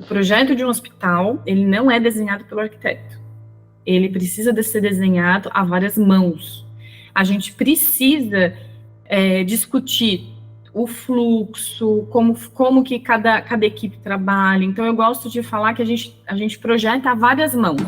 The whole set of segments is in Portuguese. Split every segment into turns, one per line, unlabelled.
O projeto de um hospital, ele não é desenhado pelo arquiteto. Ele precisa de ser desenhado a várias mãos. A gente precisa discutir o fluxo, como que cada equipe trabalha. Então, eu gosto de falar que a gente projeta a várias mãos.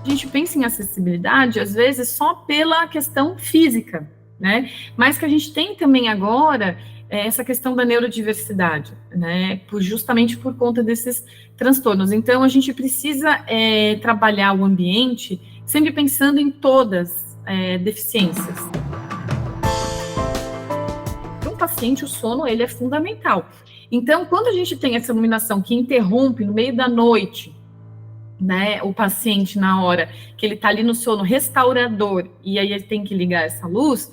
A gente pensa em acessibilidade, às vezes, só pela questão física, né? Mas que a gente tem também agora essa questão da neurodiversidade, né? Justamente por conta desses transtornos. Então, a gente precisa trabalhar o ambiente sempre pensando em todas deficiências. Para um paciente, o sono ele é fundamental. Então, quando a gente tem essa iluminação que interrompe no meio da noite, né, o paciente na hora que ele está ali no sono restaurador e aí ele tem que ligar essa luz,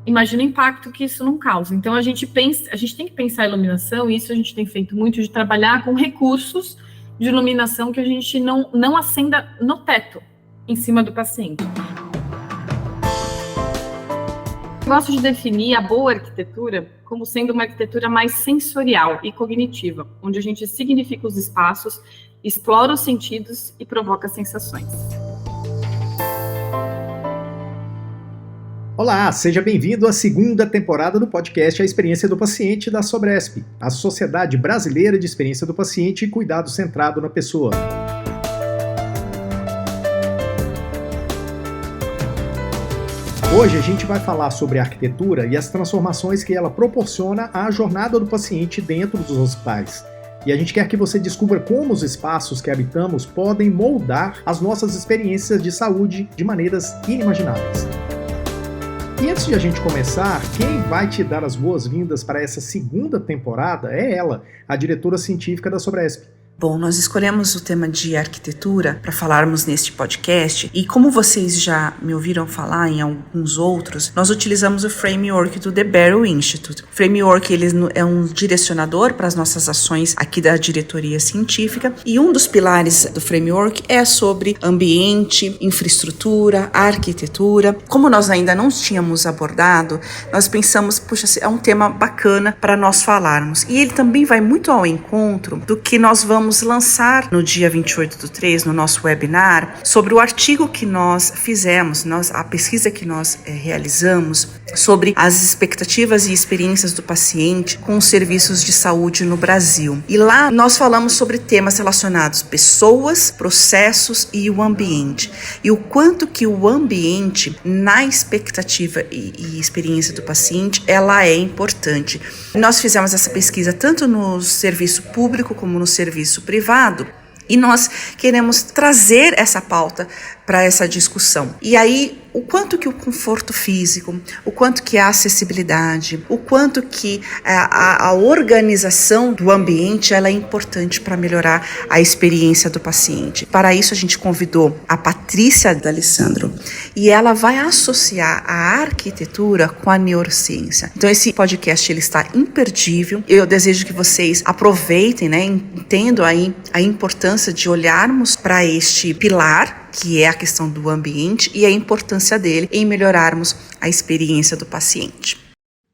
imagina o impacto que isso não causa. Então, a gente tem que pensar a iluminação, e isso a gente tem feito muito, de trabalhar com recursos de iluminação que a gente não acenda no teto, em cima do paciente. Eu gosto de definir a boa arquitetura como sendo uma arquitetura mais sensorial e cognitiva, onde a gente significa os espaços, explora os sentidos e provoca sensações.
Olá, seja bem-vindo à segunda temporada do podcast A Experiência do Paciente da Sobresp, a Sociedade Brasileira de Experiência do Paciente e Cuidado Centrado na Pessoa. Hoje a gente vai falar sobre a arquitetura e as transformações que ela proporciona à jornada do paciente dentro dos hospitais. E a gente quer que você descubra como os espaços que habitamos podem moldar as nossas experiências de saúde de maneiras inimagináveis. E antes de a gente começar, quem vai te dar as boas-vindas para essa segunda temporada é ela, a diretora científica da Sobresp.
Bom, nós escolhemos o tema de arquitetura para falarmos neste podcast e como vocês já me ouviram falar em alguns outros, nós utilizamos o framework do The Barrow Institute. O framework ele é um direcionador para as nossas ações aqui da diretoria científica e um dos pilares do framework é sobre ambiente, infraestrutura, arquitetura. Como nós ainda não tínhamos abordado, nós pensamos, puxa, é um tema bacana para nós falarmos. E ele também vai muito ao encontro do que nós vamos lançar no dia 28/3, no nosso webinar, sobre o artigo que nós fizemos, a pesquisa que nós realizamos sobre as expectativas e experiências do paciente com os serviços de saúde no Brasil. E lá nós falamos sobre temas relacionados pessoas, processos e o ambiente. E o quanto que o ambiente, na expectativa e experiência do paciente, ela é importante. Nós fizemos essa pesquisa tanto no serviço público como no serviço privado, e nós queremos trazer essa pauta para essa discussão. E aí, o quanto que o conforto físico, o quanto que a acessibilidade, o quanto que a organização do ambiente ela é importante para melhorar a experiência do paciente. Para isso, a gente convidou a Patrícia D'Alessandro e ela vai associar a arquitetura com a neurociência. Então, esse podcast ele está imperdível. Eu desejo que vocês aproveitem, né, entendam aí a importância de olharmos para este pilar, que é a questão do ambiente e a importância dele em melhorarmos a experiência do paciente.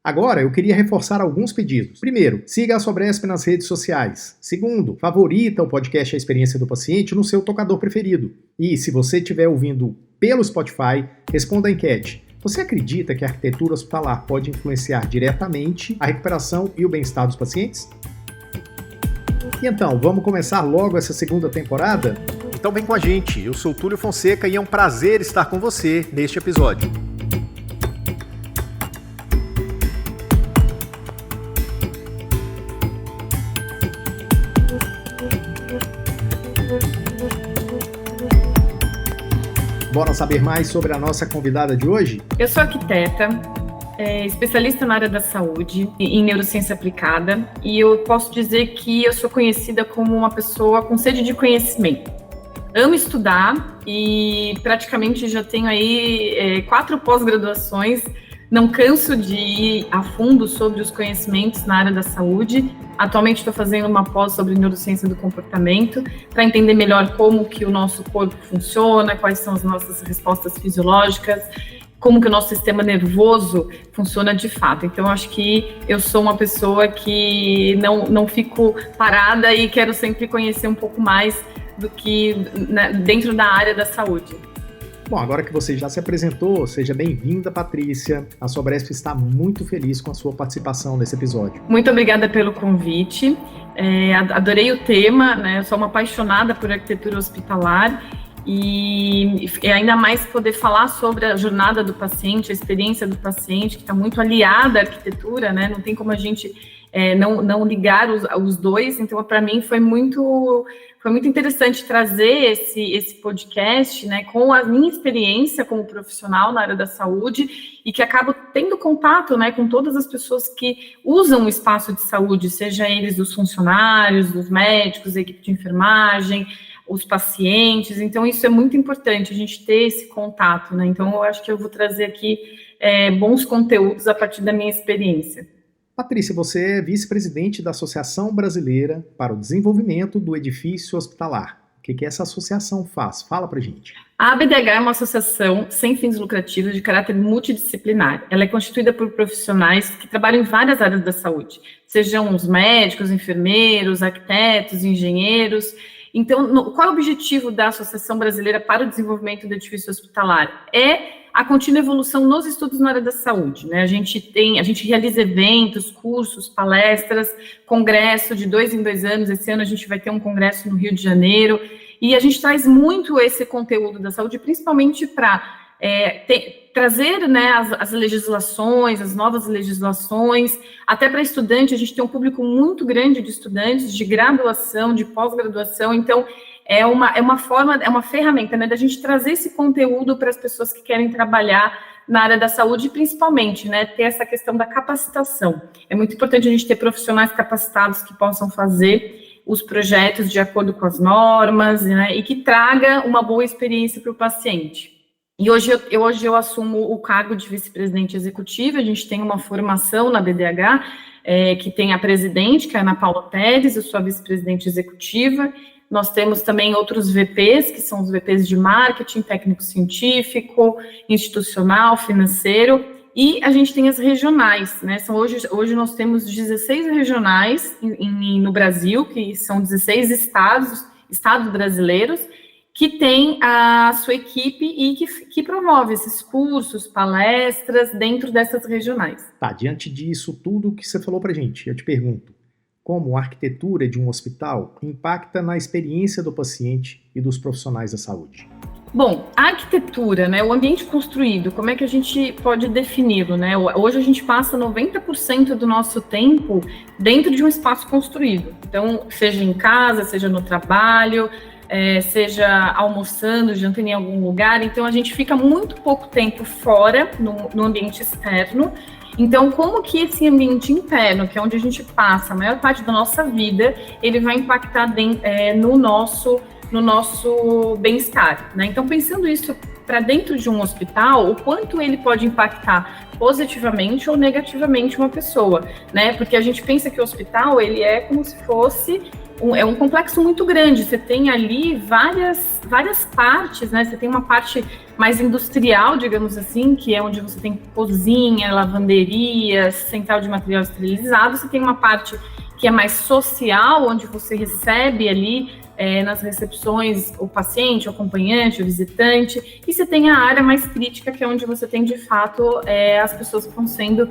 Agora, eu queria reforçar alguns pedidos. Primeiro, siga a Sobresp nas redes sociais. Segundo, favorita o podcast A Experiência do Paciente no seu tocador preferido. E, se você estiver ouvindo pelo Spotify, responda a enquete. Você acredita que a arquitetura hospitalar pode influenciar diretamente a recuperação e o bem-estar dos pacientes? E então, vamos começar logo essa segunda temporada? Então vem com a gente, eu sou Túlio Fonseca e é um prazer estar com você neste episódio. Bora saber mais sobre a nossa convidada de hoje?
Eu sou arquiteta, especialista na área da saúde, em neurociência aplicada, e eu posso dizer que eu sou conhecida como uma pessoa com sede de conhecimento. Amo estudar e praticamente já tenho aí 4 pós-graduações, não canso de ir a fundo sobre os conhecimentos na área da saúde. Atualmente estou fazendo uma pós sobre neurociência do comportamento, para entender melhor como que o nosso corpo funciona, quais são as nossas respostas fisiológicas, como que o nosso sistema nervoso funciona de fato. Então, acho que eu sou uma pessoa que não fico parada e quero sempre conhecer um pouco mais do que dentro da área da saúde.
Bom, agora que você já se apresentou, seja bem-vinda, Patrícia. A Sobresp está muito feliz com a sua participação nesse episódio.
Muito obrigada pelo convite. Adorei o tema, né? Eu sou uma apaixonada por arquitetura hospitalar e ainda mais poder falar sobre a jornada do paciente, a experiência do paciente, que está muito aliada à arquitetura, né? Não tem como a gente não ligar os dois. Então, para mim, foi muito interessante trazer esse podcast, né, com a minha experiência como profissional na área da saúde e que acabo tendo contato, né, com todas as pessoas que usam o espaço de saúde, seja eles os funcionários, os médicos, a equipe de enfermagem, os pacientes. Então, isso é muito importante, a gente ter esse contato, né? Então, eu acho que eu vou trazer aqui bons conteúdos a partir da minha experiência.
Patrícia, você é vice-presidente da Associação Brasileira para o Desenvolvimento do Edifício Hospitalar. O que essa associação faz? Fala pra gente.
A ABDH é uma associação sem fins lucrativos de caráter multidisciplinar. Ela é constituída por profissionais que trabalham em várias áreas da saúde, sejam os médicos, enfermeiros, arquitetos, engenheiros. Então, qual é o objetivo da Associação Brasileira para o Desenvolvimento do Edifício Hospitalar? É a contínua evolução nos estudos na área da saúde, né? A gente realiza eventos, cursos, palestras, congresso de 2 em 2 anos. Esse ano a gente vai ter um congresso no Rio de Janeiro, e a gente traz muito esse conteúdo da saúde, principalmente para trazer, né, as legislações, as novas legislações, até para estudante. A gente tem um público muito grande de estudantes de graduação, de pós-graduação. Então, é uma ferramenta, né, da gente trazer esse conteúdo para as pessoas que querem trabalhar na área da saúde, e principalmente, né, ter essa questão da capacitação. É muito importante a gente ter profissionais capacitados que possam fazer os projetos de acordo com as normas, né, e que traga uma boa experiência para o paciente. E hoje eu assumo o cargo de vice-presidente executiva. A gente tem uma formação na BDH, que tem a presidente, que é a Ana Paula Pérez, eu sou a vice-presidente executiva. Nós temos também outros VPs, que são os VPs de marketing, técnico-científico, institucional, financeiro, e a gente tem as regionais, né? Hoje nós temos 16 regionais no Brasil, que são 16 estados brasileiros, que tem a sua equipe e que promove esses cursos, palestras dentro dessas regionais.
Tá, diante disso tudo que você falou pra gente, eu te pergunto, como a arquitetura de um hospital impacta na experiência do paciente e dos profissionais da saúde?
Bom, a arquitetura, né, o ambiente construído, como é que a gente pode defini-lo, né? Hoje a gente passa 90% do nosso tempo dentro de um espaço construído. Então, seja em casa, seja no trabalho, seja almoçando, jantando em algum lugar. Então, a gente fica muito pouco tempo fora, no ambiente externo. Então, como que esse ambiente interno, que é onde a gente passa a maior parte da nossa vida, ele vai impactar no nosso bem-estar, né? Então, pensando isso para dentro de um hospital, o quanto ele pode impactar positivamente ou negativamente uma pessoa, né? Porque a gente pensa que o hospital, ele é como se fosse um complexo muito grande. Você tem ali várias partes, né? Você tem uma parte mais industrial, digamos assim, que é onde você tem cozinha, lavanderia, central de material esterilizado. Você tem uma parte que é mais social, onde você recebe ali nas recepções o paciente, o acompanhante, o visitante, e você tem a área mais crítica, que é onde você tem, de fato, as pessoas que estão sendo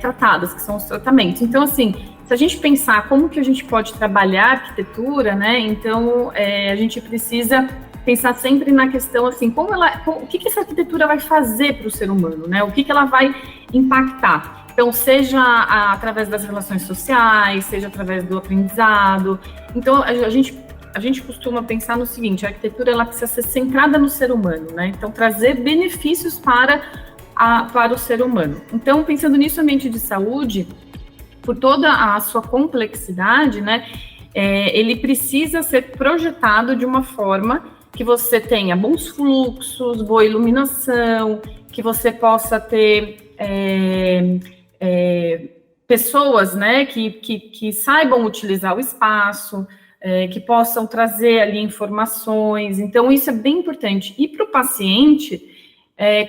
tratadas, que são os tratamentos. Então, assim, se a gente pensar como que a gente pode trabalhar a arquitetura, né, então a gente precisa pensar sempre na questão, assim, o que essa arquitetura vai fazer para o ser humano, né, o que ela vai impactar. Então, seja através das relações sociais, seja através do aprendizado. Então, a gente costuma pensar no seguinte: a arquitetura ela precisa ser centrada no ser humano, né? Então, trazer benefícios para o ser humano. Então, pensando nisso, o ambiente de saúde, por toda a sua complexidade, né, ele precisa ser projetado de uma forma que você tenha bons fluxos, boa iluminação, que você possa ter pessoas, né, que saibam utilizar o espaço, que possam trazer ali informações. Então, isso é bem importante. E para o paciente,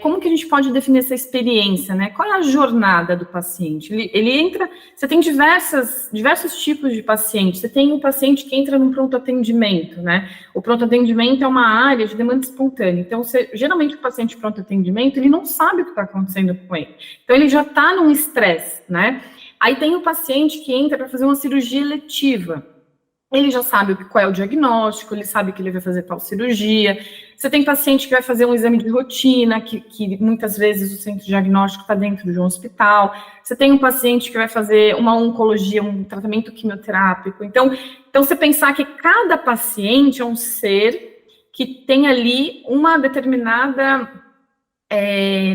como que a gente pode definir essa experiência, né? Qual é a jornada do paciente? Ele entra, você tem diversos tipos de paciente. Você tem um paciente que entra num pronto atendimento, né? O pronto atendimento é uma área de demanda espontânea. Então, geralmente o paciente pronto atendimento, ele não sabe o que está acontecendo com ele. Então, ele já está num estresse, né? Aí tem o paciente que entra para fazer uma cirurgia eletiva. Ele já sabe qual é o diagnóstico, ele sabe que ele vai fazer tal cirurgia. Você tem paciente que vai fazer um exame de rotina, que muitas vezes o centro diagnóstico está dentro de um hospital. Você tem um paciente que vai fazer uma oncologia, um tratamento quimioterápico. Então você pensar que cada paciente é um ser que tem ali uma determinada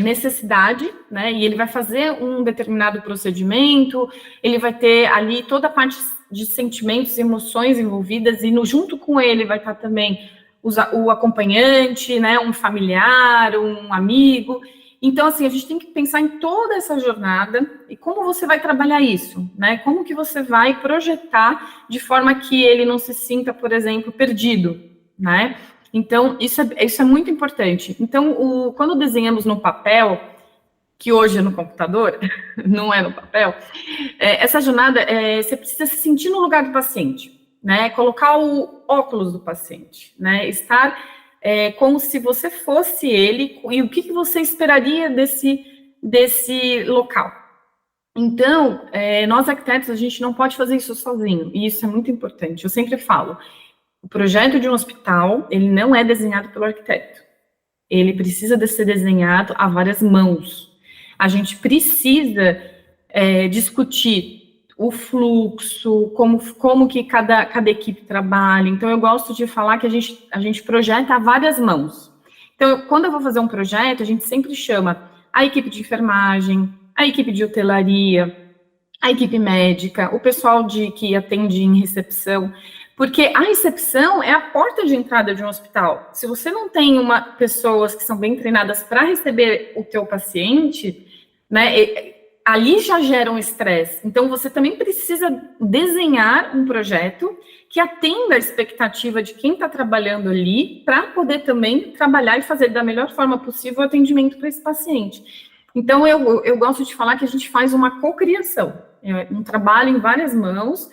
necessidade, né? E ele vai fazer um determinado procedimento, ele vai ter ali toda a parte de sentimentos e emoções envolvidas, e junto com ele vai estar também o acompanhante, né, um familiar, um amigo. Então, assim, a gente tem que pensar em toda essa jornada e como você vai trabalhar isso, né? Como que você vai projetar de forma que ele não se sinta, por exemplo, perdido, né? Então, isso é muito importante. Então, quando desenhamos no papel, que hoje é no computador, não é no papel, essa jornada, você precisa se sentir no lugar do paciente, né? Colocar o óculos do paciente, né? Estar como se você fosse ele, e o que você esperaria desse local. Então, nós arquitetos, a gente não pode fazer isso sozinho, e isso é muito importante. Eu sempre falo, o projeto de um hospital, ele não é desenhado pelo arquiteto. Ele precisa de ser desenhado a várias mãos. A gente precisa discutir o fluxo, como que cada equipe trabalha. Então, eu gosto de falar que a gente projeta a várias mãos. Então, quando eu vou fazer um projeto, a gente sempre chama a equipe de enfermagem, a equipe de hotelaria, a equipe médica, o pessoal que atende em recepção, porque a recepção é a porta de entrada de um hospital. Se você não tem pessoas que são bem treinadas para receber o teu paciente, né, ali já gera um estresse. Então, você também precisa desenhar um projeto que atenda a expectativa de quem está trabalhando ali, para poder também trabalhar e fazer da melhor forma possível o atendimento para esse paciente. Então, eu gosto de falar que a gente faz uma cocriação, um trabalho em várias mãos,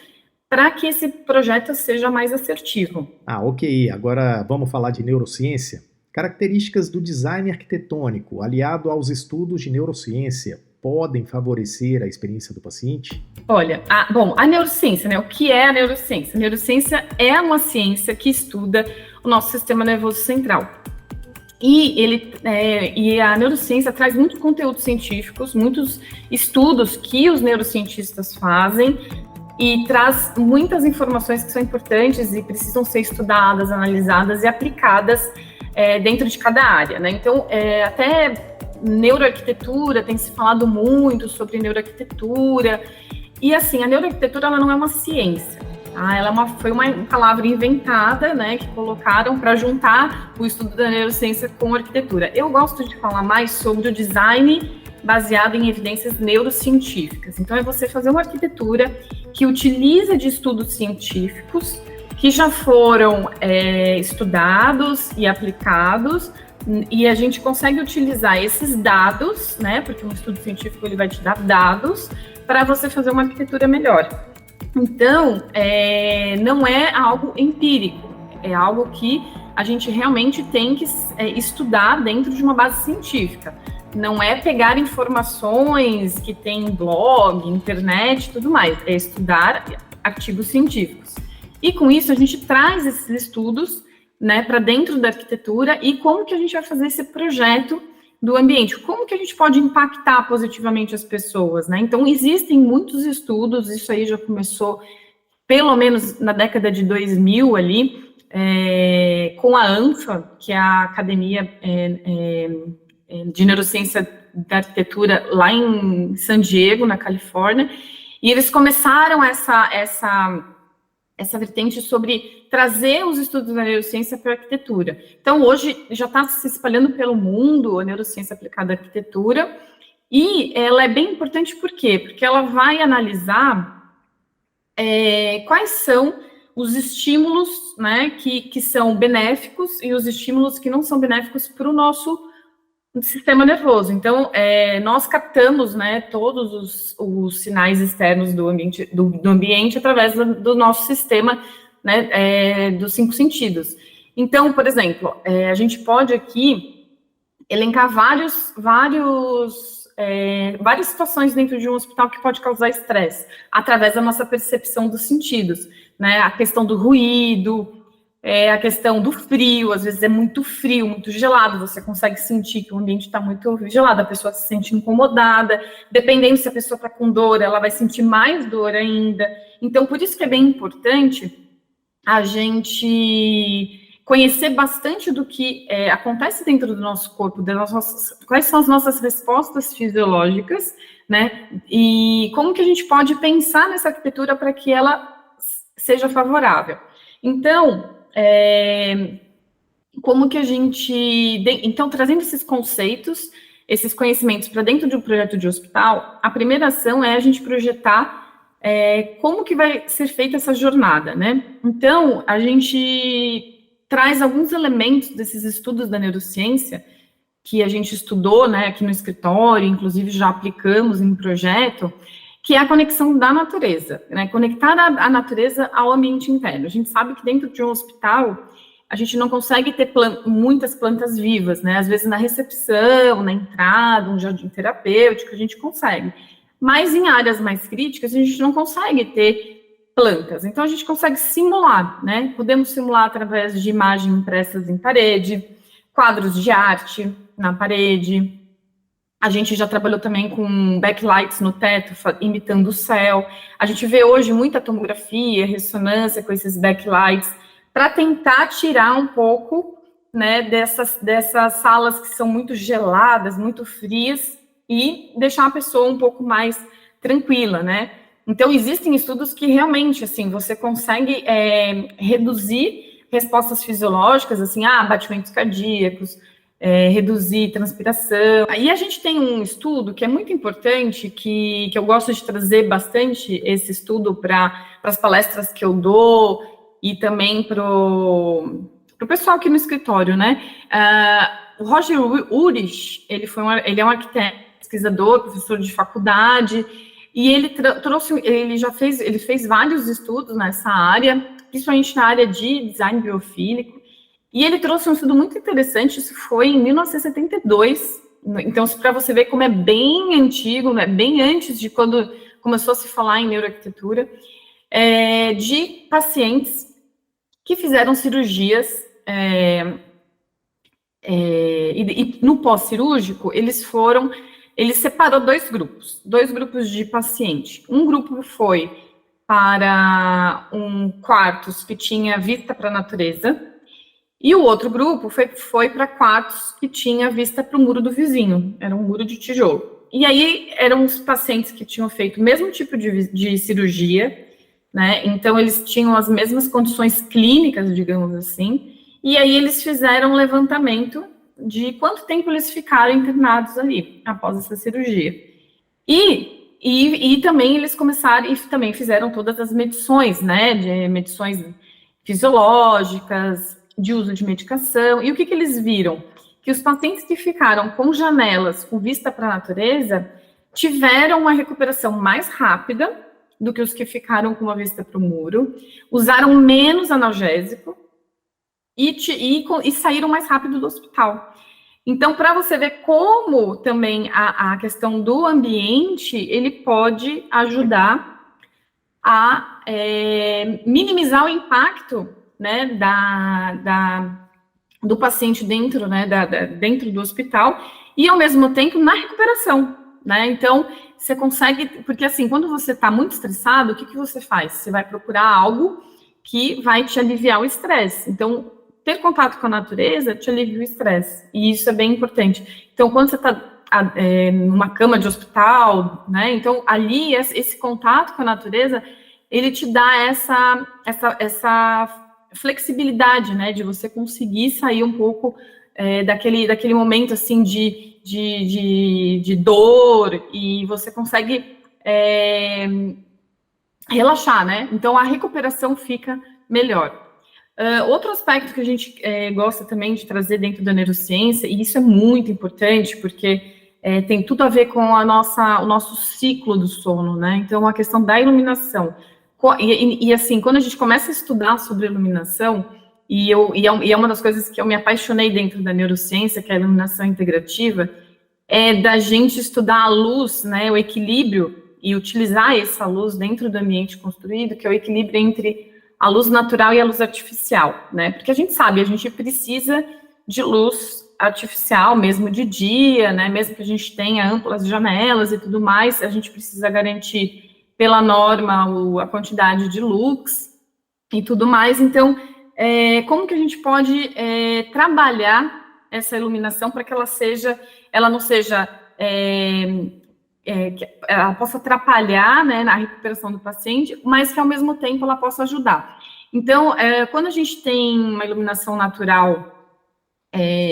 para que esse projeto seja mais assertivo.
Ok. Agora vamos falar de neurociência. Características do design arquitetônico, aliado aos estudos de neurociência, podem favorecer a experiência do paciente?
Olha, a neurociência, né? O que é a neurociência? A neurociência é uma ciência que estuda o nosso sistema nervoso central. E a neurociência traz muitos conteúdos científicos, muitos estudos que os neurocientistas fazem, e traz muitas informações que são importantes e precisam ser estudadas, analisadas e aplicadas dentro de cada área, né? Então, até neuroarquitetura, tem se falado muito sobre neuroarquitetura, e assim, a neuroarquitetura ela não é uma ciência, tá? Ela foi uma palavra inventada, né, que colocaram para juntar o estudo da neurociência com a arquitetura. Eu gosto de falar mais sobre o design baseado em evidências neurocientíficas. Então, é você fazer uma arquitetura que utiliza de estudos científicos que já foram estudados e aplicados, e a gente consegue utilizar esses dados, né, porque um estudo científico ele vai te dar dados para você fazer uma arquitetura melhor. Então, não é algo empírico, é algo que a gente realmente tem que estudar dentro de uma base científica. Não é pegar informações que tem em blog, internet e tudo mais, é estudar artigos científicos. E com isso a gente traz esses estudos, né, para dentro da arquitetura, e como que a gente vai fazer esse projeto do ambiente, como que a gente pode impactar positivamente as pessoas, né? Então existem muitos estudos, isso aí já começou pelo menos na década de 2000 ali, com a ANFA, que é a Academia de Neurociência da Arquitetura lá em San Diego, na Califórnia, e eles começaram essa vertente sobre trazer os estudos da neurociência para a arquitetura. Então, hoje já está se espalhando pelo mundo a neurociência aplicada à arquitetura, e ela é bem importante por quê? Porque ela vai analisar quais são os estímulos, né, que são benéficos e os estímulos que não são benéficos para o nosso sistema nervoso. Então, nós captamos, né, todos os sinais externos do ambiente através do nosso sistema, né, dos 5 sentidos. Então, por exemplo, a gente pode aqui elencar várias situações dentro de um hospital que pode causar estresse, através da nossa percepção dos sentidos, né? A questão do ruído, a questão do frio, às vezes é muito frio, muito gelado, você consegue sentir que o ambiente está muito gelado, a pessoa se sente incomodada, dependendo se a pessoa está com dor, ela vai sentir mais dor ainda. Então, por isso que é bem importante a gente conhecer bastante do que acontece dentro do nosso corpo, quais são as nossas respostas fisiológicas, né? E como que a gente pode pensar nessa arquitetura para que ela seja favorável. Então, como que a gente... Então, trazendo esses conceitos, esses conhecimentos para dentro de um projeto de hospital, a primeira ação é a gente projetar como que vai ser feita essa jornada, né? Então, a gente traz alguns elementos desses estudos da neurociência que a gente estudou, né, aqui no escritório, inclusive já aplicamos em projeto, que é a conexão da natureza, né, conectar a natureza ao ambiente interno. A gente sabe que dentro de um hospital, a gente não consegue ter muitas plantas vivas, né, às vezes na recepção, na entrada, um jardim terapêutico, a gente consegue. Mas em áreas mais críticas, a gente não consegue ter plantas. Então, a gente consegue simular, né? Podemos simular através de imagens impressas em parede, quadros de arte na parede. A gente já trabalhou também com backlights no teto, imitando o céu. A gente vê hoje muita tomografia, ressonância com esses backlights, para tentar tirar um pouco, né, dessas salas que são muito geladas, muito frias, e deixar a pessoa um pouco mais tranquila, né? Então, existem estudos que realmente, assim, você consegue reduzir respostas fisiológicas, assim, batimentos cardíacos, reduzir transpiração. Aí a gente tem um estudo que é muito importante, que eu gosto de trazer bastante esse estudo para as palestras que eu dou e também para o pessoal aqui no escritório, né? O Roger Ulrich, ele é um arquiteto, pesquisador, professor de faculdade, e ele fez vários estudos nessa área, principalmente na área de design biofílico, e ele trouxe um estudo muito interessante, isso foi em 1972, então para você ver como é bem antigo, né, bem antes de quando começou a se falar em neuroarquitetura, de pacientes que fizeram cirurgias, e no pós-cirúrgico, ele separou dois grupos de paciente. Um grupo foi para quartos que tinha vista para a natureza, e o outro grupo foi para quartos que tinha vista para o muro do vizinho, era um muro de tijolo. E aí eram os pacientes que tinham feito o mesmo tipo de cirurgia, né? Então eles tinham as mesmas condições clínicas, digamos assim, e aí eles fizeram um levantamento de quanto tempo eles ficaram internados ali, após essa cirurgia. E também eles começaram, e também fizeram todas as medições, né, de medições fisiológicas, de uso de medicação, e o que eles viram? Que os pacientes que ficaram com janelas com vista para a natureza tiveram uma recuperação mais rápida do que os que ficaram com uma vista para o muro, usaram menos analgésico, e saíram mais rápido do hospital. Então, para você ver como também a questão do ambiente, ele pode ajudar a minimizar o impacto, né, do paciente dentro, né, dentro do hospital, e ao mesmo tempo na recuperação, né? Então, você consegue, porque assim, quando você está muito estressado, o que você faz? Você vai procurar algo que vai te aliviar o estresse. Então, ter contato com a natureza te alivia o estresse, e isso é bem importante. Então, quando você está numa cama de hospital, né, então ali esse contato com a natureza, ele te dá essa flexibilidade, né, de você conseguir sair um pouco daquele momento, assim, de dor, e você consegue relaxar, né, então a recuperação fica melhor. Outro aspecto que a gente gosta também de trazer dentro da neurociência, e isso é muito importante, porque tem tudo a ver com o nosso ciclo do sono, né? Então, a questão da iluminação. E assim, quando a gente começa a estudar sobre iluminação, e é uma das coisas que eu me apaixonei dentro da neurociência, que é a iluminação integrativa, é da gente estudar a luz, né? O equilíbrio, e utilizar essa luz dentro do ambiente construído, que é o equilíbrio entre a luz natural e a luz artificial, né? Porque a gente sabe, a gente precisa de luz artificial, mesmo de dia, né? Mesmo que a gente tenha amplas janelas e tudo mais, a gente precisa garantir pela norma a quantidade de lux e tudo mais. Então, como que a gente pode trabalhar essa iluminação para que ela não seja que ela possa atrapalhar, né, na recuperação do paciente, mas que ao mesmo tempo ela possa ajudar. Então, quando a gente tem uma iluminação natural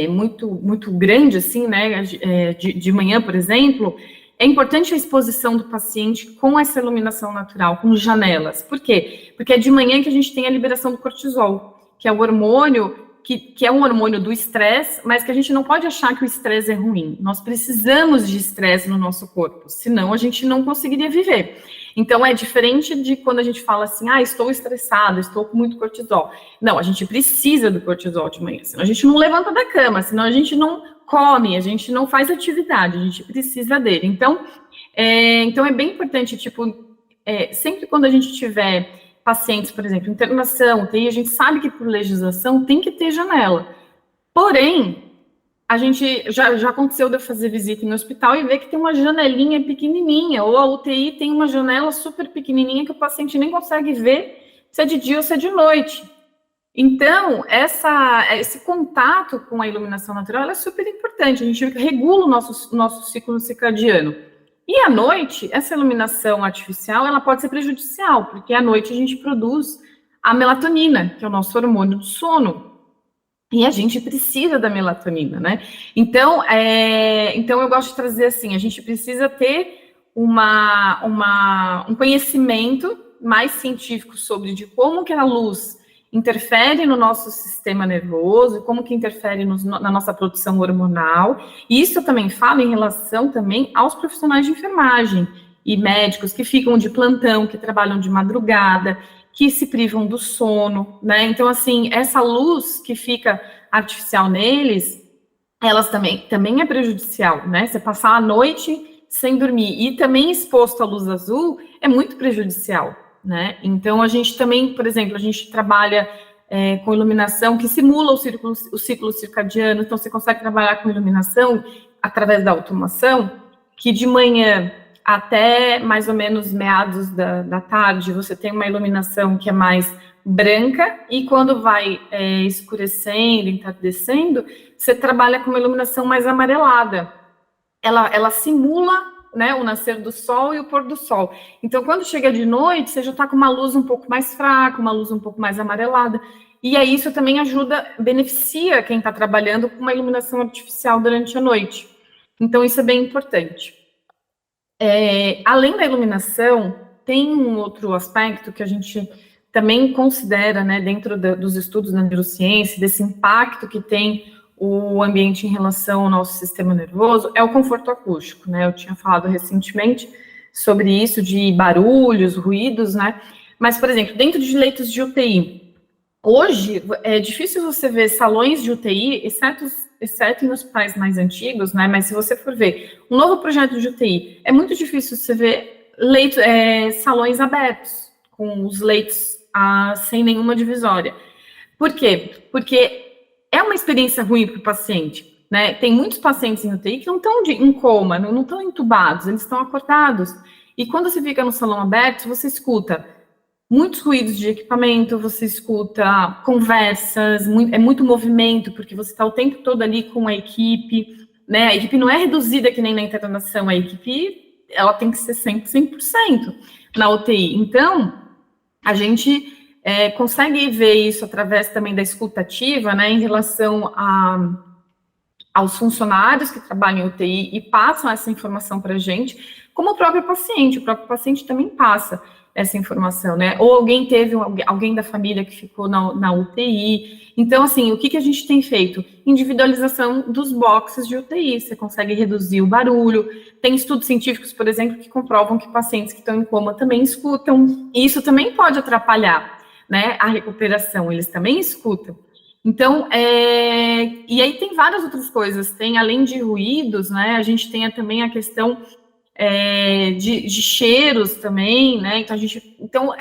muito grande, assim, né, de manhã, por exemplo, é importante a exposição do paciente com essa iluminação natural, com janelas. Por quê? Porque é de manhã que a gente tem a liberação do cortisol, que é o hormônio que é um hormônio do estresse, mas que a gente não pode achar que o estresse é ruim. Nós precisamos de estresse no nosso corpo, senão a gente não conseguiria viver. Então, é diferente de quando a gente fala assim, estou estressado, estou com muito cortisol. Não, a gente precisa do cortisol de manhã, senão a gente não levanta da cama, senão a gente não come, a gente não faz atividade, a gente precisa dele. Então é bem importante, sempre quando a gente tiver pacientes, por exemplo, internação, UTI, a gente sabe que por legislação tem que ter janela. Porém, a gente já aconteceu de eu fazer visita em hospital e ver que tem uma janelinha pequenininha, ou a UTI tem uma janela super pequenininha que o paciente nem consegue ver se é de dia ou se é de noite. Então, esse contato com a iluminação natural é super importante, a gente regula o nosso ciclo circadiano. E à noite, essa iluminação artificial, ela pode ser prejudicial, porque à noite a gente produz a melatonina, que é o nosso hormônio do sono. E a gente precisa da melatonina, né? Então eu gosto de trazer assim, a gente precisa ter um conhecimento mais científico sobre de como que a luz interfere no nosso sistema nervoso, como que interfere na nossa produção hormonal. E isso eu também falo em relação também aos profissionais de enfermagem e médicos que ficam de plantão, que trabalham de madrugada, que se privam do sono, né? Então, assim, essa luz que fica artificial neles, elas também é prejudicial, né? Você passar a noite sem dormir e também exposto à luz azul é muito prejudicial, né? Então, a gente também, por exemplo, a gente trabalha com iluminação que simula o ciclo circadiano, então você consegue trabalhar com iluminação através da automação, que de manhã até mais ou menos meados da tarde, você tem uma iluminação que é mais branca, e quando vai escurecendo, entardecendo, você trabalha com uma iluminação mais amarelada. Ela simula, né, o nascer do sol e o pôr do sol. Então, quando chega de noite, você já está com uma luz um pouco mais fraca, uma luz um pouco mais amarelada, e aí isso também beneficia quem está trabalhando com uma iluminação artificial durante a noite. Então, isso é bem importante. Além da iluminação, tem um outro aspecto que a gente também considera, né, dentro dos estudos da neurociência, desse impacto que tem o ambiente em relação ao nosso sistema nervoso, é o conforto acústico, né? Eu tinha falado recentemente sobre isso, de barulhos, ruídos, né? Mas, por exemplo, dentro de leitos de UTI, hoje é difícil você ver salões de UTI, exceto em hospitais mais antigos, né? Mas se você for ver um novo projeto de UTI, é muito difícil você ver salões abertos, com os leitos sem nenhuma divisória. Por quê? Porque é uma experiência ruim para o paciente, né? Tem muitos pacientes em UTI que não estão em coma, não estão entubados, eles estão acordados. E quando você fica no salão aberto, você escuta muitos ruídos de equipamento, você escuta conversas, é muito movimento, porque você está o tempo todo ali com a equipe, né? A equipe não é reduzida que nem na internação, a equipe ela tem que ser 100% na UTI. Então, a gente consegue ver isso através também da escuta ativa, né, em relação aos funcionários que trabalham em UTI e passam essa informação para a gente, como o próprio paciente também passa essa informação, né? Ou alguém teve alguém da família que ficou na UTI. Então, assim, o que a gente tem feito? Individualização dos boxes de UTI. Você consegue reduzir o barulho. Tem estudos científicos, por exemplo, que comprovam que pacientes que estão em coma também escutam. E isso também pode atrapalhar, né, a recuperação. Eles também escutam. Então, e aí tem várias outras coisas. Tem, além de ruídos, né, a gente tem também a questão de cheiros também, né? Então,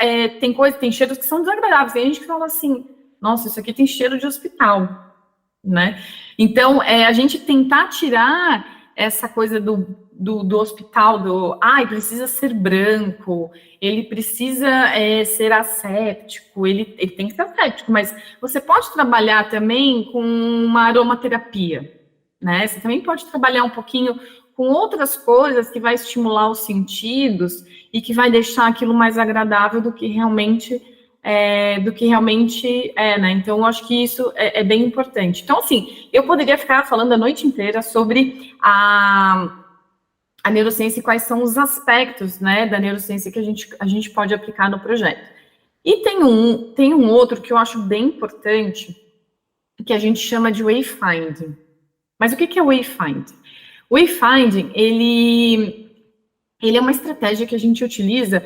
tem cheiros que são desagradáveis. Tem gente que fala assim, nossa, isso aqui tem cheiro de hospital, né? Então, a gente tentar tirar essa coisa do hospital, precisa ser branco, ele precisa ser asséptico, ele tem que ser asséptico, mas você pode trabalhar também com uma aromaterapia, né? Você também pode trabalhar um pouquinho com outras coisas que vai estimular os sentidos e que vai deixar aquilo mais agradável do que realmente é, né? Então, eu acho que isso é bem importante. Então, assim, eu poderia ficar falando a noite inteira sobre a neurociência e quais são os aspectos, né, da neurociência que a gente pode aplicar no projeto. E tem um outro que eu acho bem importante, que a gente chama de wayfinding. Mas o que é wayfinding? O wayfinding, ele é uma estratégia que a gente utiliza,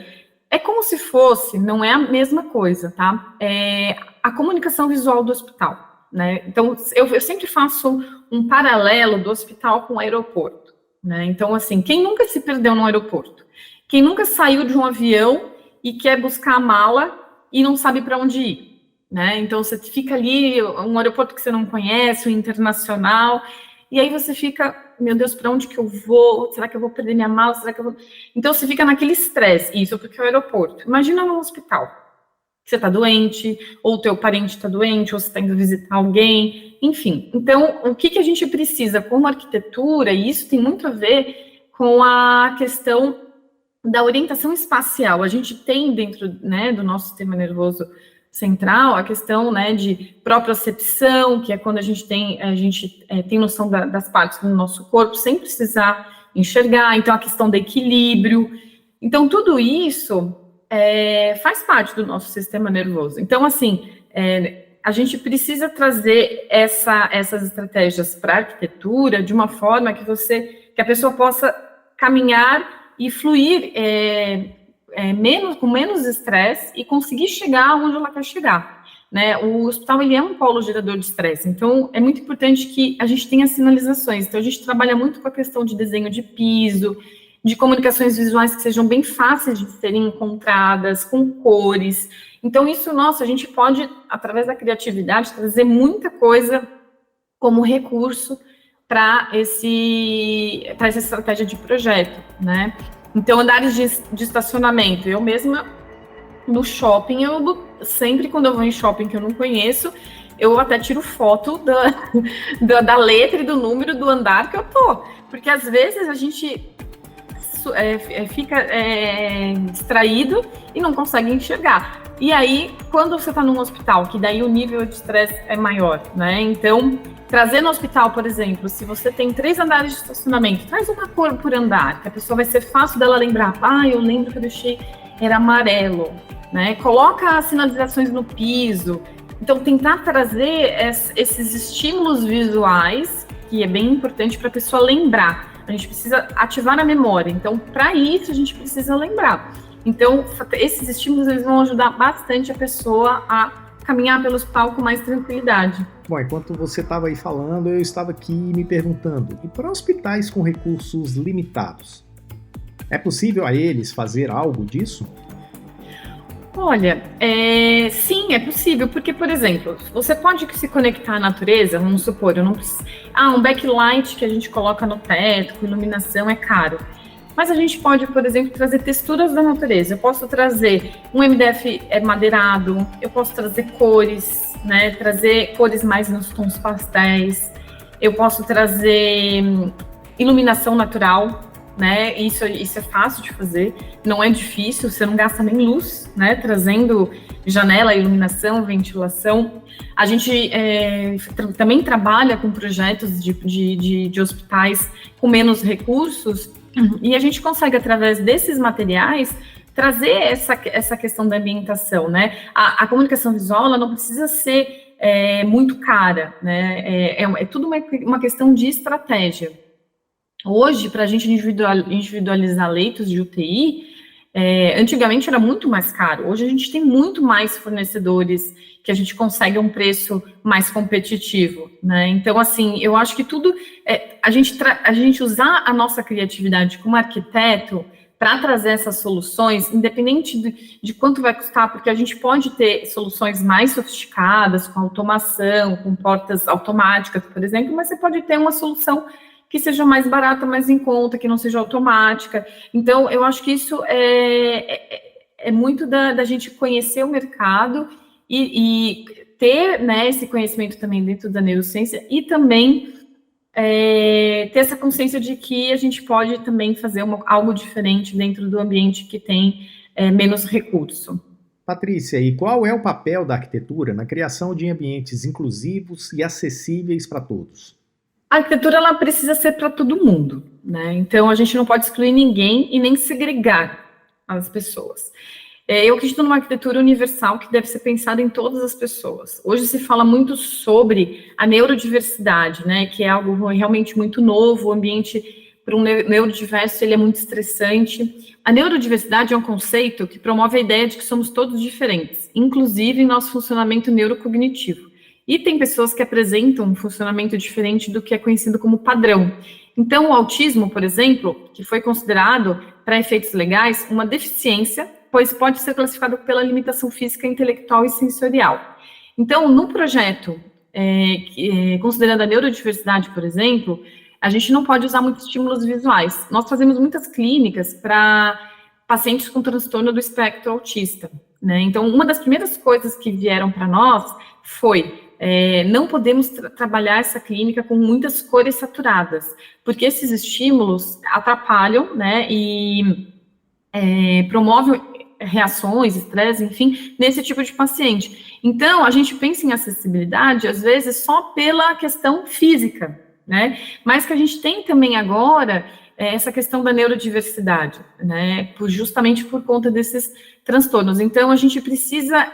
é como se fosse, não é a mesma coisa, tá? É a comunicação visual do hospital, né? Então, eu sempre faço um paralelo do hospital com o aeroporto, né? Então, assim, quem nunca se perdeu no aeroporto? Quem nunca saiu de um avião e quer buscar a mala e não sabe para onde ir, né? Então, você fica ali, um aeroporto que você não conhece, um internacional, e aí você fica, meu Deus, para onde que eu vou? Será que eu vou perder minha mala? Será que eu vou... Então, você fica naquele estresse, isso porque é o aeroporto. Imagina num hospital, você está doente, ou o teu parente está doente, ou você está indo visitar alguém, enfim. Então, o que a gente precisa como arquitetura, e isso tem muito a ver com a questão da orientação espacial. A gente tem dentro, né, do nosso sistema nervoso central a questão, né, de propriocepção, que é quando a gente tem noção das partes do nosso corpo sem precisar enxergar. Então, a questão do equilíbrio. Então, tudo isso faz parte do nosso sistema nervoso. Então, assim, a gente precisa trazer essas estratégias para a arquitetura de uma forma que a pessoa possa caminhar e fluir com menos estresse e conseguir chegar onde ela quer chegar, né? O hospital, ele é um polo gerador de estresse, então é muito importante que a gente tenha sinalizações. Então, a gente trabalha muito com a questão de desenho de piso, de comunicações visuais que sejam bem fáceis de serem encontradas, com cores. Então, isso, a gente pode, através da criatividade, trazer muita coisa como recurso para essa estratégia de projeto, né? Então, andares de estacionamento. Eu mesma, no shopping, sempre quando eu vou em shopping que eu não conheço, eu até tiro foto da letra e do número do andar que eu tô. Porque, às vezes, a gente fica distraído e não consegue enxergar. E aí, quando você está num hospital, que daí o nível de estresse é maior, né? Então, trazer no hospital, por exemplo, se você tem 3 andares de estacionamento, traz uma cor por andar, que a pessoa vai ser fácil dela lembrar. Eu lembro que eu deixei, era amarelo, né? Coloca as sinalizações no piso. Então, tentar trazer esses estímulos visuais, que é bem importante para a pessoa lembrar. A gente precisa ativar a memória. Então, para isso, a gente precisa lembrar. Então, esses estímulos, eles vão ajudar bastante a pessoa a caminhar pelo hospital com mais tranquilidade.
Bom, enquanto você estava aí falando, eu estava aqui me perguntando, e para hospitais com recursos limitados, é possível a eles fazer algo disso?
Olha, sim, é possível, porque, por exemplo, você pode se conectar à natureza, vamos supor, um backlight que a gente coloca no teto, com iluminação, é caro. Mas a gente pode, por exemplo, trazer texturas da natureza. Eu posso trazer um MDF madeirado, eu posso trazer cores, né? Trazer cores mais nos tons pastéis. Eu posso trazer iluminação natural, né? Isso é fácil de fazer, não é difícil, você não gasta nem luz, né? Trazendo janela, iluminação, ventilação. A gente também trabalha com projetos de hospitais com menos recursos, E a gente consegue, através desses materiais, trazer essa questão da ambientação, né? A comunicação visual, ela não precisa ser muito cara, né? É tudo uma questão de estratégia. Hoje, para a gente individualizar leitos de UTI, antigamente era muito mais caro. Hoje a gente tem muito mais fornecedores que a gente consegue um preço mais competitivo, né? Então, assim, eu acho que tudo a gente usar a nossa criatividade como arquiteto para trazer essas soluções, independente de quanto vai custar, porque a gente pode ter soluções mais sofisticadas, com automação, com portas automáticas, por exemplo, mas você pode ter uma solução que seja mais barata, mais em conta, que não seja automática. Então, eu acho que isso é muito da gente conhecer o mercado e ter, né, esse conhecimento também dentro da neurociência e também ter essa consciência de que a gente pode também fazer algo diferente dentro do ambiente que tem menos recurso.
Patrícia, e qual é o papel da arquitetura na criação de ambientes inclusivos e acessíveis para todos?
A arquitetura, ela precisa ser para todo mundo, né? Então, a gente não pode excluir ninguém e nem segregar as pessoas. Eu acredito numa arquitetura universal que deve ser pensada em todas as pessoas. Hoje se fala muito sobre a neurodiversidade, né? Que é algo realmente muito novo. O ambiente para um neurodiverso, ele é muito estressante. A neurodiversidade é um conceito que promove a ideia de que somos todos diferentes, inclusive em nosso funcionamento neurocognitivo. E tem pessoas que apresentam um funcionamento diferente do que é conhecido como padrão. Então, o autismo, por exemplo, que foi considerado, para efeitos legais, uma deficiência, pois pode ser classificado pela limitação física, intelectual e sensorial. Então, no projeto, considerando a neurodiversidade, por exemplo, a gente não pode usar muitos estímulos visuais. Nós fazemos muitas clínicas para pacientes com transtorno do espectro autista, né? Então, uma das primeiras coisas que vieram para nós foi não podemos trabalhar essa clínica com muitas cores saturadas, porque esses estímulos atrapalham, né, e promovem reações, estresse, enfim, nesse tipo de paciente. Então, a gente pensa em acessibilidade, às vezes, só pela questão física, né, mas que a gente tem também agora essa questão da neurodiversidade, né, justamente por conta desses transtornos. Então, a gente precisa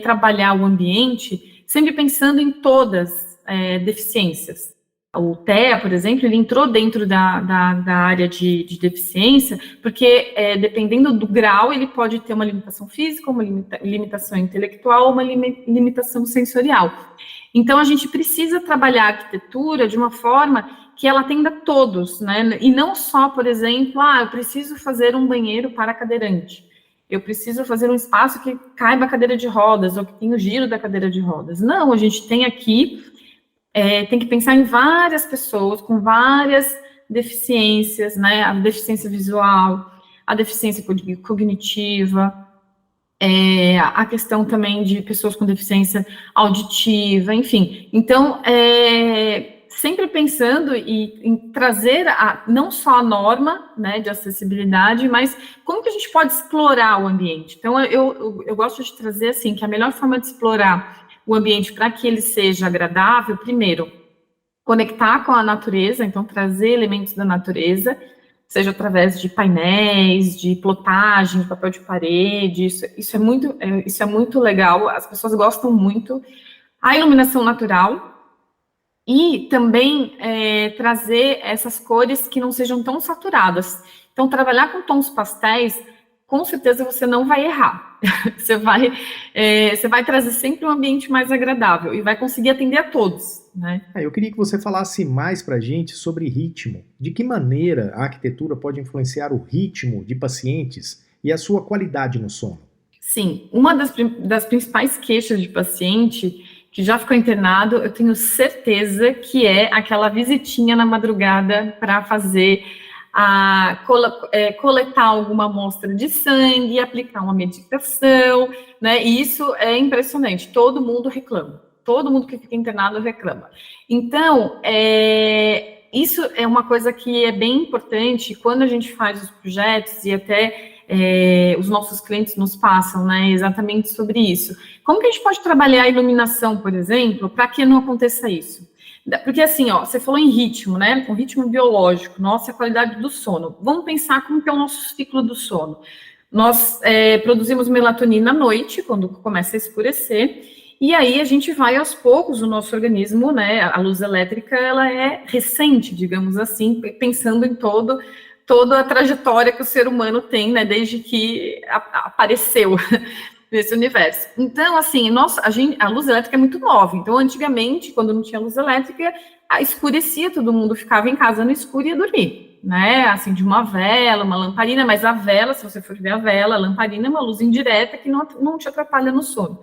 trabalhar o ambiente sempre pensando em todas deficiências. O TEA, por exemplo, ele entrou dentro da área de deficiência, porque dependendo do grau, ele pode ter uma limitação física, uma limitação intelectual, uma limitação sensorial. Então, a gente precisa trabalhar a arquitetura de uma forma que ela atenda todos, né? E não só, por exemplo, eu preciso fazer um banheiro para cadeirante. Eu preciso fazer um espaço que caiba a cadeira de rodas, ou que tenha o giro da cadeira de rodas. Não, a gente tem aqui, tem que pensar em várias pessoas com várias deficiências, né? A deficiência visual, a deficiência cognitiva, a questão também de pessoas com deficiência auditiva, enfim. Então, sempre pensando em trazer não só a norma, né, de acessibilidade, mas como que a gente pode explorar o ambiente. Então, eu gosto de trazer, assim, que a melhor forma de explorar o ambiente para que ele seja agradável, primeiro, conectar com a natureza, então trazer elementos da natureza, seja através de painéis, de plotagem, de papel de parede, isso é muito legal, as pessoas gostam muito. A iluminação natural, e também trazer essas cores que não sejam tão saturadas. Então, trabalhar com tons pastéis, com certeza você não vai errar. Você vai trazer sempre um ambiente mais agradável e vai conseguir atender a todos, né?
Eu queria que você falasse mais para a gente sobre ritmo. De que maneira a arquitetura pode influenciar o ritmo de pacientes e a sua qualidade no sono?
Sim, uma das principais queixas de paciente que já ficou internado, eu tenho certeza que é aquela visitinha na madrugada para fazer coletar alguma amostra de sangue, aplicar uma medicação, né? E isso é impressionante, todo mundo reclama, todo mundo que fica internado reclama. Então, isso é uma coisa que é bem importante quando a gente faz os projetos e até os nossos clientes nos passam, né, exatamente sobre isso. Como que a gente pode trabalhar a iluminação, por exemplo, para que não aconteça isso? Porque assim, ó, você falou em ritmo, né? O ritmo biológico, nossa, a qualidade do sono. Vamos pensar como que é o nosso ciclo do sono. Nós produzimos melatonina à noite, quando começa a escurecer, e aí a gente vai aos poucos, o nosso organismo, né? A luz elétrica, ela é recente, digamos assim, pensando em toda a trajetória que o ser humano tem, né? Desde que apareceu nesse universo. Então, assim, a luz elétrica é muito nova. Então, antigamente, quando não tinha luz elétrica, escurecia, todo mundo ficava em casa no escuro e ia dormir, né? Assim, de uma vela, uma lamparina, mas a vela, se você for ver a vela, a lamparina é uma luz indireta que não te atrapalha no sono.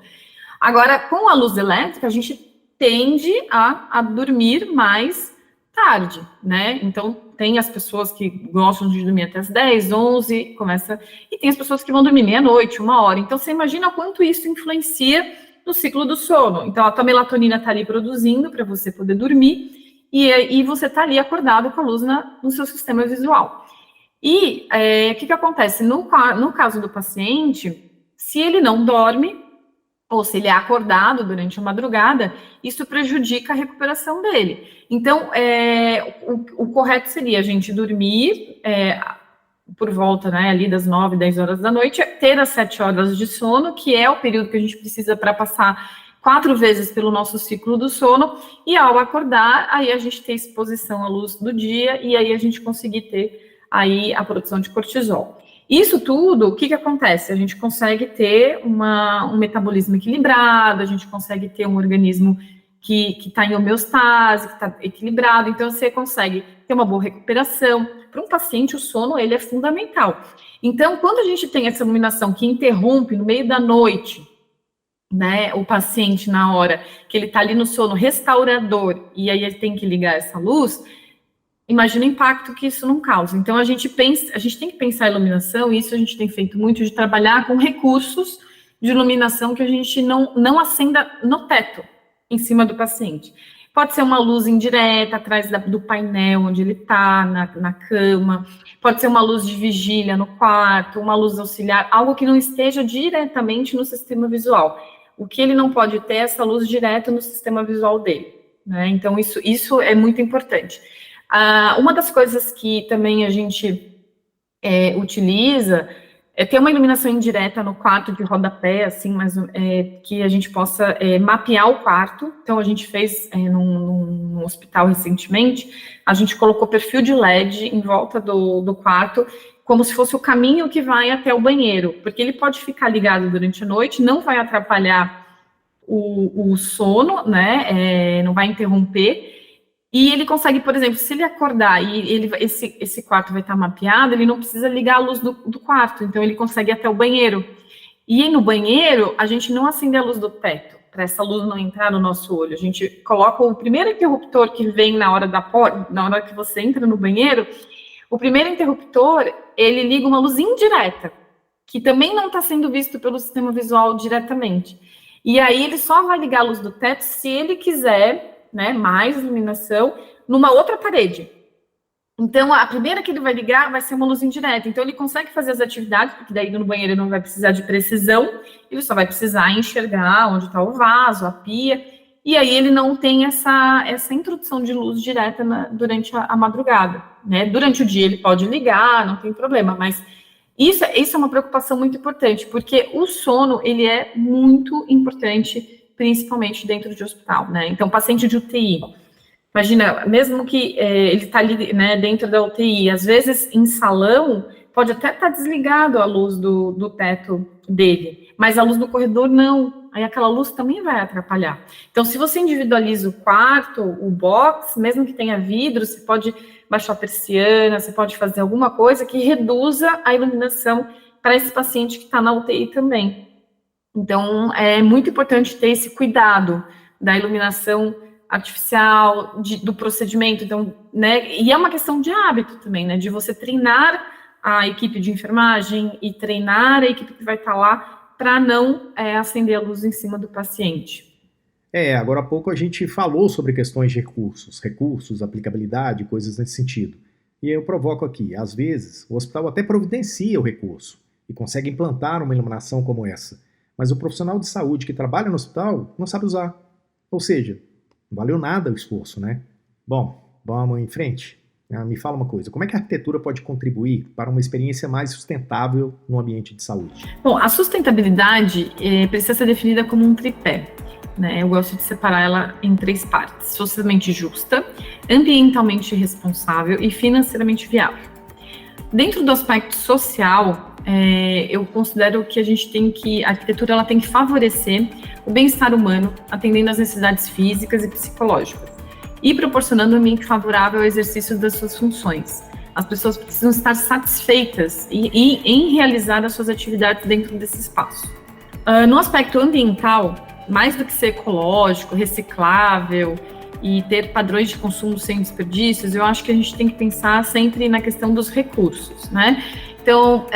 Agora, com a luz elétrica, a gente tende a dormir mais tarde, né? Então, tem as pessoas que gostam de dormir até as 10, 11, e tem as pessoas que vão dormir meia-noite, 1 hora. Então, você imagina quanto isso influencia no ciclo do sono. Então, a tua melatonina está ali produzindo para você poder dormir, e você está ali acordado com a luz no seu sistema visual. E o que acontece? No caso do paciente, se ele não dorme, ou se ele é acordado durante a madrugada, isso prejudica a recuperação dele. Então, o correto seria a gente dormir por volta, né, ali das 9, 10 horas da noite, ter as 7 horas de sono, que é o período que a gente precisa para passar 4 vezes pelo nosso ciclo do sono, e ao acordar, aí a gente ter exposição à luz do dia, e aí a gente conseguir ter aí a produção de cortisol. Isso tudo, o que acontece? A gente consegue ter um metabolismo equilibrado, a gente consegue ter um organismo que está em homeostase, que está equilibrado, então você consegue ter uma boa recuperação. Para um paciente, o sono, ele é fundamental. Então, quando a gente tem essa iluminação que interrompe no meio da noite, né, o paciente na hora que ele está ali no sono restaurador, e aí ele tem que ligar essa luz, imagina o impacto que isso não causa. Então, a gente tem que pensar a iluminação, e isso a gente tem feito muito, de trabalhar com recursos de iluminação que a gente não acenda no teto, em cima do paciente. Pode ser uma luz indireta, atrás do painel onde ele está, na cama, pode ser uma luz de vigília no quarto, uma luz auxiliar, algo que não esteja diretamente no sistema visual. O que ele não pode ter é essa luz direta no sistema visual dele, né? Então, isso é muito importante. Uma das coisas que também a gente utiliza é ter uma iluminação indireta no quarto de rodapé, assim, mas que a gente possa mapear o quarto. Então, a gente fez num hospital recentemente, a gente colocou perfil de LED em volta do quarto, como se fosse o caminho que vai até o banheiro, porque ele pode ficar ligado durante a noite, não vai atrapalhar o sono, né, não vai interromper. E ele consegue, por exemplo, se ele acordar e esse quarto vai estar mapeado, ele não precisa ligar a luz do quarto, então ele consegue ir até o banheiro. E no banheiro, a gente não acende a luz do teto, para essa luz não entrar no nosso olho. A gente coloca o primeiro interruptor que vem na hora que você entra no banheiro, o primeiro interruptor, ele liga uma luz indireta, que também não está sendo visto pelo sistema visual diretamente. E aí ele só vai ligar a luz do teto se ele quiser, né, mais iluminação, numa outra parede. Então, a primeira que ele vai ligar vai ser uma luz indireta. Então, ele consegue fazer as atividades, porque daí no banheiro ele não vai precisar de precisão, ele só vai precisar enxergar onde está o vaso, a pia, e aí ele não tem essa introdução de luz direta durante a madrugada, né? Durante o dia ele pode ligar, não tem problema, mas isso é uma preocupação muito importante, porque o sono, ele é muito importante, principalmente dentro de hospital, né? Então, paciente de UTI, imagina, mesmo que ele está ali, né, dentro da UTI, às vezes em salão, pode até estar desligado a luz do teto dele, mas a luz do corredor não, aí aquela luz também vai atrapalhar. Então, se você individualiza o quarto, o box, mesmo que tenha vidro, você pode baixar a persiana, você pode fazer alguma coisa que reduza a iluminação para esse paciente que está na UTI também. Então, é muito importante ter esse cuidado da iluminação artificial, do procedimento, então, né, e é uma questão de hábito também, né, de você treinar a equipe de enfermagem e treinar a equipe que vai estar lá para não acender a luz em cima do paciente.
Agora há pouco a gente falou sobre questões de recursos, aplicabilidade, coisas nesse sentido. E aí eu provoco aqui, às vezes, o hospital até providencia o recurso e consegue implantar uma iluminação como essa, mas o profissional de saúde que trabalha no hospital não sabe usar. Ou seja, Não valeu nada o esforço, né? Bom, vamos em frente. Me fala uma coisa, como é que a arquitetura pode contribuir para uma experiência mais sustentável no ambiente de saúde?
Bom, a sustentabilidade precisa ser definida como um tripé, né? Eu gosto de separar ela em 3 partes: socialmente justa, ambientalmente responsável e financeiramente viável. Dentro do aspecto social, eu considero que a arquitetura ela tem que favorecer o bem-estar humano, atendendo às necessidades físicas e psicológicas, e proporcionando um ambiente favorável ao exercício das suas funções. As pessoas precisam estar satisfeitas em realizar as suas atividades dentro desse espaço. No aspecto ambiental, mais do que ser ecológico, reciclável e ter padrões de consumo sem desperdícios, eu acho que a gente tem que pensar sempre na questão dos recursos, né? Então,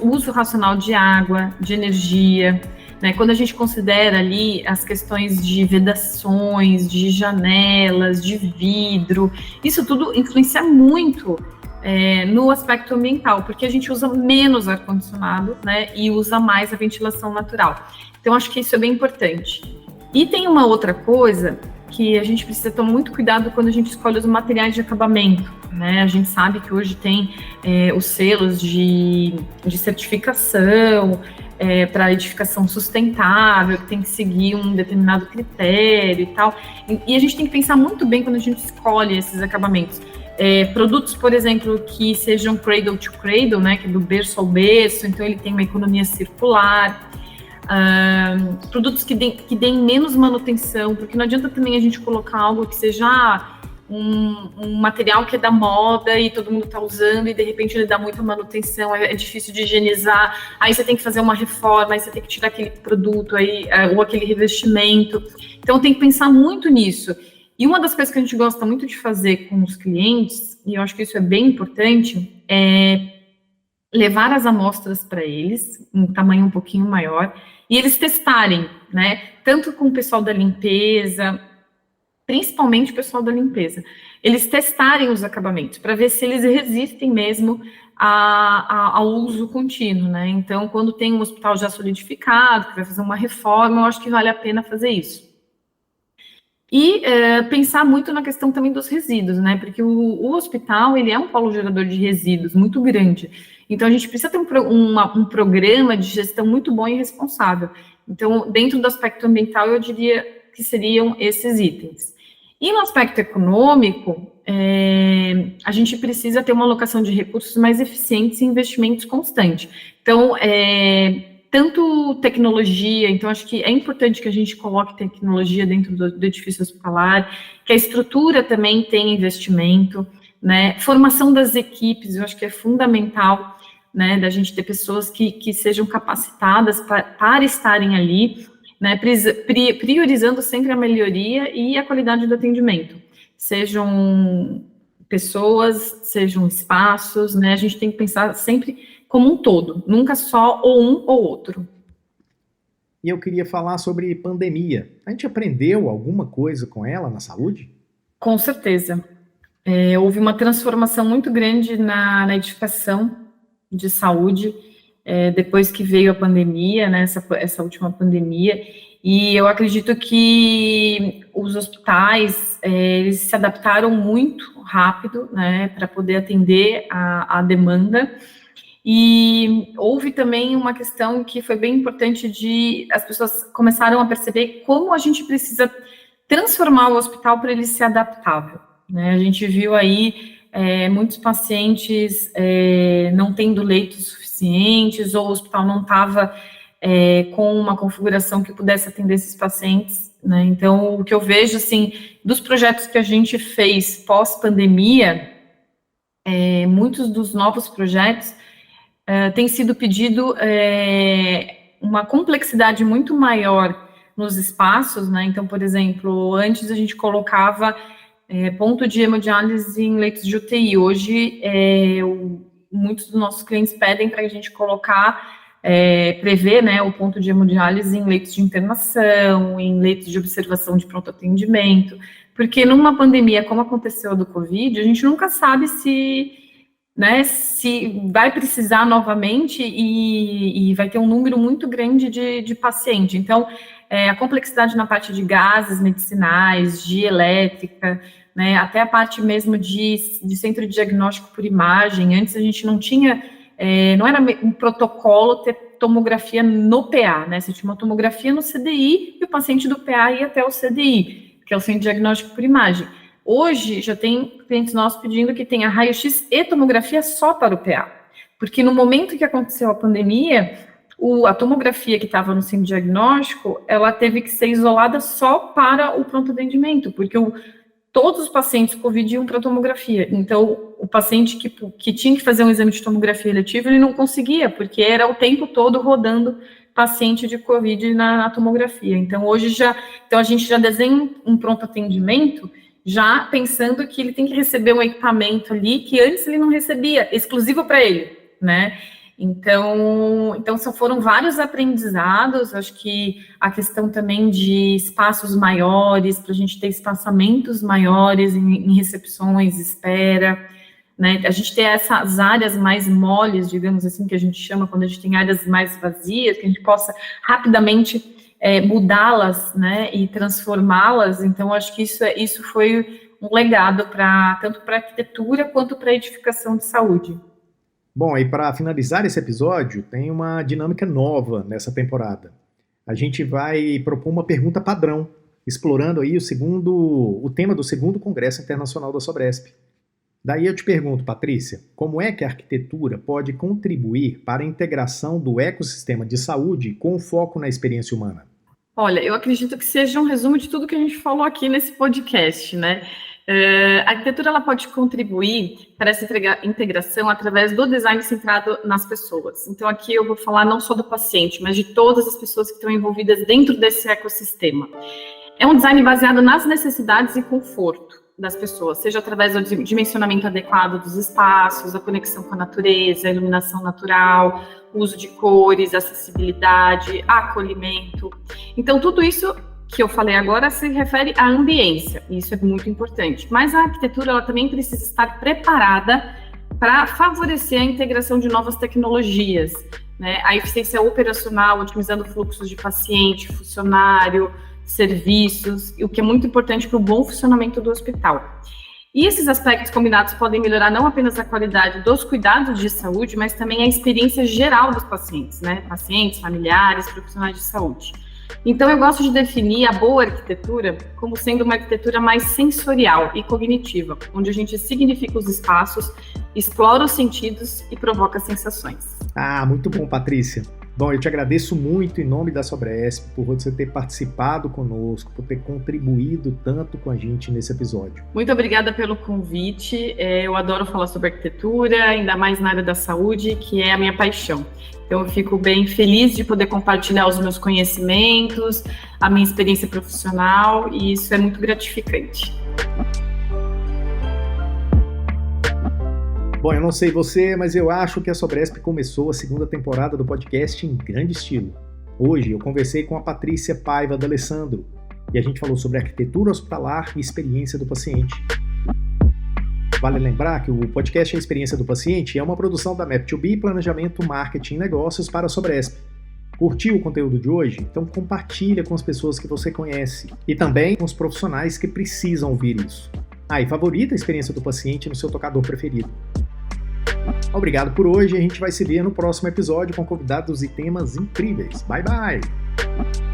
o uso racional de água, de energia, né? Quando a gente considera ali as questões de vedações, de janelas, de vidro, isso tudo influencia muito no aspecto ambiental, porque a gente usa menos ar-condicionado, né? E usa mais a ventilação natural. Então, acho que isso é bem importante. E tem uma outra coisa que a gente precisa tomar muito cuidado quando a gente escolhe os materiais de acabamento, né? A gente sabe que hoje tem os selos de certificação para edificação sustentável, que tem que seguir um determinado critério e tal. E a gente tem que pensar muito bem quando a gente escolhe esses acabamentos. Produtos, por exemplo, que sejam cradle to cradle, né? Que é do berço ao berço, então ele tem uma economia circular. Produtos que deem menos manutenção, porque não adianta também a gente colocar algo que seja um material que é da moda e todo mundo está usando e de repente ele dá muita manutenção, é difícil de higienizar, aí você tem que fazer uma reforma, aí você tem que tirar aquele produto aí, ou aquele revestimento. Então tem que pensar muito nisso. E uma das coisas que a gente gosta muito de fazer com os clientes, e eu acho que isso é bem importante, é levar as amostras para eles, em tamanho um pouquinho maior, e eles testarem, né? Tanto com o pessoal da limpeza, principalmente o pessoal da limpeza, eles testarem os acabamentos, para ver se eles resistem mesmo ao uso contínuo, né? Então, quando tem um hospital já solidificado, que vai fazer uma reforma, eu acho que vale a pena fazer isso. E pensar muito na questão também dos resíduos, né? Porque o hospital, ele é um polo gerador de resíduos muito grande. Então, a gente precisa ter um programa de gestão muito bom e responsável. Então, dentro do aspecto ambiental, eu diria que seriam esses itens. E no aspecto econômico, a gente precisa ter uma alocação de recursos mais eficientes e investimentos constantes. Então, tanto tecnologia, então acho que é importante que a gente coloque tecnologia dentro do edifício hospitalar, que a estrutura também tenha investimento, né? Formação das equipes, eu acho que é fundamental, né? Da gente ter pessoas que sejam capacitadas para estarem ali, né? Priorizando sempre a melhoria e a qualidade do atendimento. Sejam pessoas, sejam espaços, né? A gente tem que pensar sempre como um todo, nunca só ou um ou outro.
E eu queria falar sobre pandemia. A gente aprendeu alguma coisa com ela na saúde?
Com certeza. Houve uma transformação muito grande na edificação de saúde, depois que veio a pandemia, né, essa última pandemia, e eu acredito que os hospitais, eles se adaptaram muito rápido, né, para poder atender a demanda. E houve também uma questão que foi bem importante as pessoas começaram a perceber como a gente precisa transformar o hospital para ele ser adaptável, né? A gente viu aí muitos pacientes não tendo leitos suficientes, ou o hospital não estava com uma configuração que pudesse atender esses pacientes, né? Então, o que eu vejo, assim, dos projetos que a gente fez pós-pandemia, muitos dos novos projetos tem sido pedido uma complexidade muito maior nos espaços, né? Então, por exemplo, antes a gente colocava ponto de hemodiálise em leitos de UTI. Hoje, muitos dos nossos clientes pedem para a gente prever, né, o ponto de hemodiálise em leitos de internação, em leitos de observação de pronto atendimento, porque numa pandemia como aconteceu a do Covid, a gente nunca sabe se né, se vai precisar novamente e vai ter um número muito grande de paciente. Então, a complexidade na parte de gases medicinais, de elétrica, né, até a parte mesmo de centro de diagnóstico por imagem. Antes a gente não tinha, não era um protocolo ter tomografia no PA, né, você tinha uma tomografia no CDI e o paciente do PA ia até o CDI, que é o centro de diagnóstico por imagem. Hoje, já tem clientes nossos pedindo que tenha raio-x e tomografia só para o PA, porque no momento que aconteceu a pandemia, a tomografia que estava no centro de diagnóstico, ela teve que ser isolada só para o pronto atendimento, porque todos os pacientes COVID iam para a tomografia, então o paciente que tinha que fazer um exame de tomografia eletivo, ele não conseguia, porque era o tempo todo rodando paciente de COVID na tomografia. Então, hoje então a gente já desenha um pronto atendimento, já pensando que ele tem que receber um equipamento ali que antes ele não recebia, exclusivo para ele, né? Então foram vários aprendizados. Acho que a questão também de espaços maiores, para a gente ter espaçamentos maiores em recepções, espera, né? A gente ter essas áreas mais moles, digamos assim, que a gente chama quando a gente tem áreas mais vazias, que a gente possa rapidamente mudá-las, né, e transformá-las. Então, acho que isso foi um legado tanto para a arquitetura quanto para a edificação de saúde.
Bom, e para finalizar esse episódio, tem uma dinâmica nova nessa temporada. A gente vai propor uma pergunta padrão, explorando aí o tema do segundo Congresso Internacional da Sobresp. Daí eu te pergunto, Patrícia, como é que a arquitetura pode contribuir para a integração do ecossistema de saúde com foco na experiência humana?
Olha, eu acredito que seja um resumo de tudo que a gente falou aqui nesse podcast, né? A arquitetura ela pode contribuir para essa integração através do design centrado nas pessoas. Então, aqui eu vou falar não só do paciente, mas de todas as pessoas que estão envolvidas dentro desse ecossistema. É um design baseado nas necessidades e conforto das pessoas, seja através do dimensionamento adequado dos espaços, a conexão com a natureza, a iluminação natural, o uso de cores, acessibilidade, acolhimento. Então, tudo isso que eu falei agora se refere à ambiência, e isso é muito importante. Mas a arquitetura ela também precisa estar preparada para favorecer a integração de novas tecnologias, né? A eficiência operacional, otimizando fluxos de paciente, funcionário, serviços, o que é muito importante para o bom funcionamento do hospital. E esses aspectos combinados podem melhorar não apenas a qualidade dos cuidados de saúde, mas também a experiência geral dos pacientes, né? Pacientes, familiares, profissionais de saúde. Então, eu gosto de definir a boa arquitetura como sendo uma arquitetura mais sensorial e cognitiva, onde a gente significa os espaços, explora os sentidos e provoca sensações.
Ah, muito bom, Patrícia. Bom, eu te agradeço muito em nome da Sobresp por você ter participado conosco, por ter contribuído tanto com a gente nesse episódio.
Muito obrigada pelo convite. Eu adoro falar sobre arquitetura, ainda mais na área da saúde, que é a minha paixão. Então, eu fico bem feliz de poder compartilhar os meus conhecimentos, a minha experiência profissional, e isso é muito gratificante.
Bom, eu não sei você, mas eu acho que a Sobresp começou a segunda temporada do podcast em grande estilo. Hoje eu conversei com a Patrícia Paiva D'Alessandro e a gente falou sobre arquitetura hospitalar e experiência do paciente. Vale lembrar que o podcast A Experiência do Paciente é uma produção da Map2B, Planejamento, Marketing e Negócios para a Sobresp. Curtiu o conteúdo de hoje? Então compartilha com as pessoas que você conhece e também com os profissionais que precisam ouvir isso. E favorita a experiência do paciente no seu tocador preferido. Obrigado por hoje, a gente vai se ver no próximo episódio com convidados e temas incríveis. Bye, bye!